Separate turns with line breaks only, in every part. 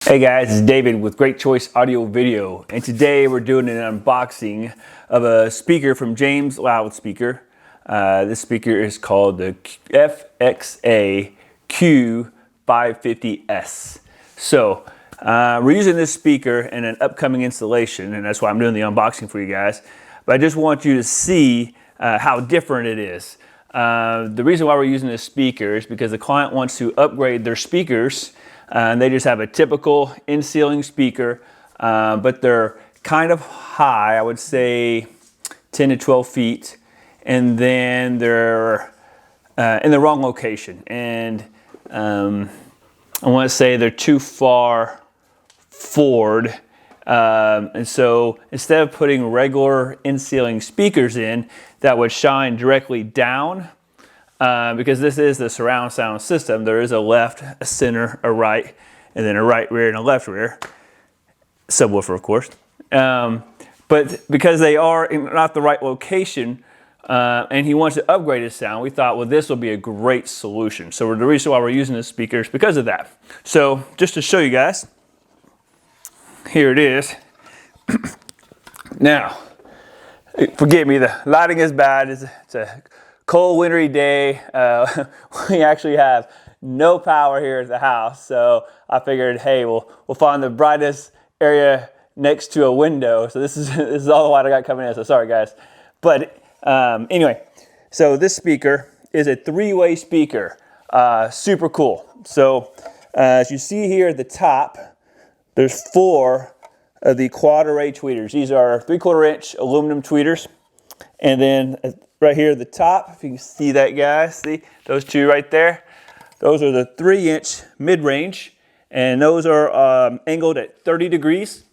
Hey guys, it's David with Great Choice Audio Video, and today we're doing an unboxing of a speaker from James Loudspeaker. This speaker is called the FXAQ550S. So we're using this speaker in an upcoming installation, and that's why I'm doing the unboxing for you guys. But I just want you to see how different it is. The reason why we're using this speaker is because the client wants to upgrade their speakers. They just have a typical in-ceiling speaker, but they're kind of high, I would say 10 to 12 feet, and then they're in the wrong location. And I want to say they're too far forward. And so instead of putting regular in-ceiling speakers in that would shine directly down, because this is the surround sound system, there is a left, a center, a right, and then a right rear and a left rear. Subwoofer, of course. But because they are in not the right location, and he wants to upgrade his sound, we thought, well, this will be a great solution. So the reason why we're using this speaker is because of that. So just to show you guys, here it is. Now, forgive me, the lighting is bad. It's a cold, wintry day. We actually have no power here at the house, so I figured, hey, we'll find the brightest area next to a window. So this is all the light I got coming in. So sorry, guys. But anyway, so this speaker is a three-way speaker. Super cool. So as you see here at the top, there's four of the quad array tweeters. These are 3/4 inch aluminum tweeters, and then right here at the top, if you can see that, guys, see those two right there? Those are the 3-inch mid-range, and those are angled at 30 degrees.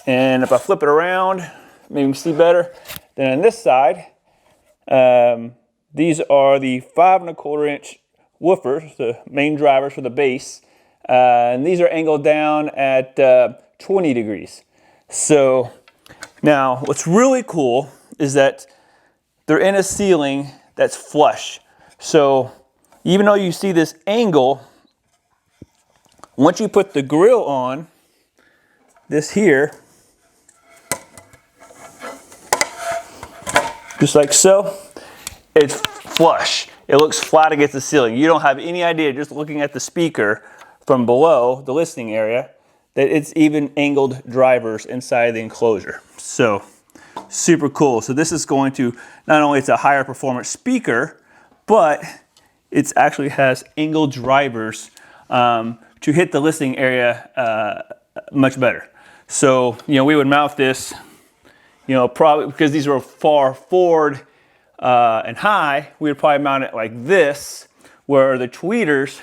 And if I flip it around, maybe you can see better. Then on this side, these are the 5 1/4 inch woofers, the main drivers for the bass. And these are angled down at 20 degrees. So now what's really cool is that they're in a ceiling that's flush. So even though you see this angle, once you put the grill on, this here, just like so, it's flush. It looks flat against the ceiling. You don't have any idea, just looking at the speaker from below the listening area, that it's even angled drivers inside the enclosure. So super cool. So this is going to, not only it's a higher performance speaker, but it actually has angled drivers to hit the listening area much better. So, you know, we would mount this, you know, probably because these are far forward and high, we would probably mount it like this, where the tweeters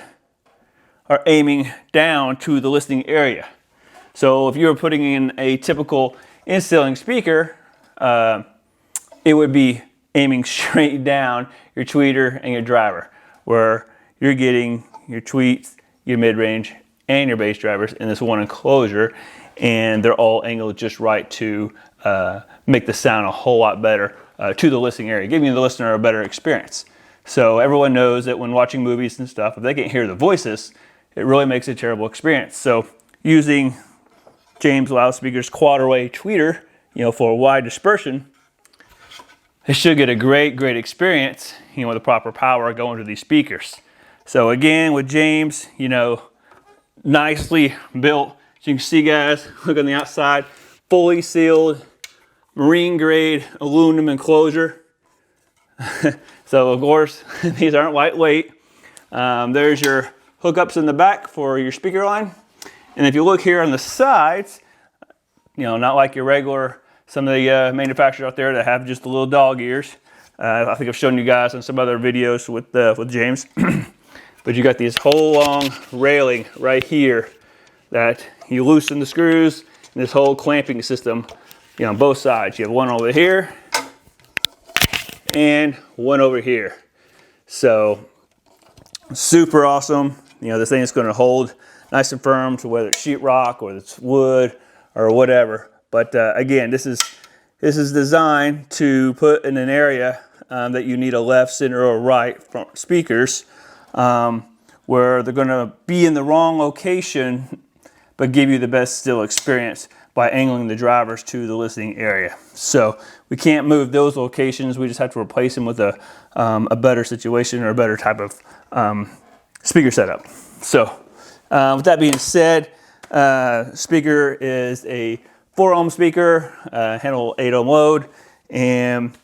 are aiming down to the listening area. So if you were putting in a typical in-ceiling speaker, it would be aiming straight down your tweeter and your driver, where you're getting your tweets, your mid-range, and your bass drivers in this one enclosure, and they're all angled just right to make the sound a whole lot better to the listening area, giving the listener a better experience. So everyone knows that when watching movies and stuff, if they can't hear the voices, it really makes a terrible experience. So using James Loudspeaker's quad array tweeter, you know, for a wide dispersion, it should get a great experience, you know, with the proper power going to these speakers. So again, with James, you know, nicely built. As you can see, guys, look on the outside, fully sealed, marine grade aluminum enclosure. So of course, these aren't lightweight. There's your hookups in the back for your speaker line. And if you look here on the sides, you know, not like your regular, some of the manufacturers out there that have just the little dog ears. I think I've shown you guys on some other videos with James. But you got this whole long railing right here that you loosen the screws, and this whole clamping system, you know, on both sides. You have one over here and one over here. So super awesome. You know, this thing is going to hold nice and firm to whether it's sheetrock or it's wood or whatever. But again, this is designed to put in an area that you need a left, center, or right front speakers, where they're going to be in the wrong location but give you the best still experience by angling the drivers to the listening area. So we can't move those locations. We just have to replace them with a better situation or a better type of speaker setup. So with that being said, speaker is a 4 ohm speaker, handle 8 ohm load, and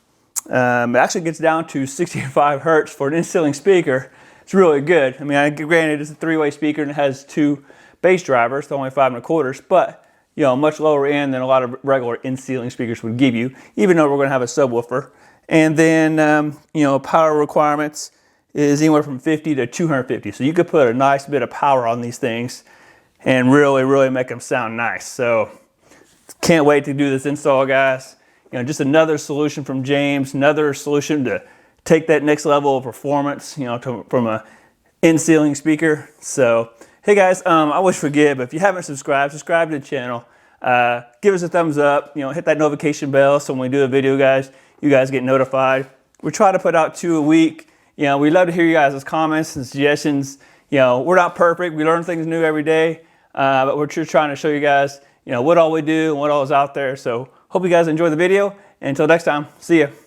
it actually gets down to 65 hertz for an in-ceiling speaker. It's really good. I mean, granted, it's a 3-way speaker and it has 2 bass drivers, only 5 1/4, but you know, much lower end than a lot of regular in-ceiling speakers would give you, even though we're going to have a subwoofer. And then, you know, power requirements is anywhere from 50 to 250. So you could put a nice bit of power on these things and really, really make them sound nice. So can't wait to do this install, guys. You know, just another solution from James, another solution to take that next level of performance, you know, from a in-ceiling speaker. So, hey guys, I always forget, but if you haven't subscribed, subscribe to the channel. Give us a thumbs up, you know, hit that notification bell so when we do a video, guys, you guys get notified. We try to put out 2 a week. You know, we love to hear you guys' comments and suggestions. You know, we're not perfect. We learn things new every day, but we're just trying to show you guys, you know, what all we do and what all is out there. So hope you guys enjoy the video. And until next time, see ya.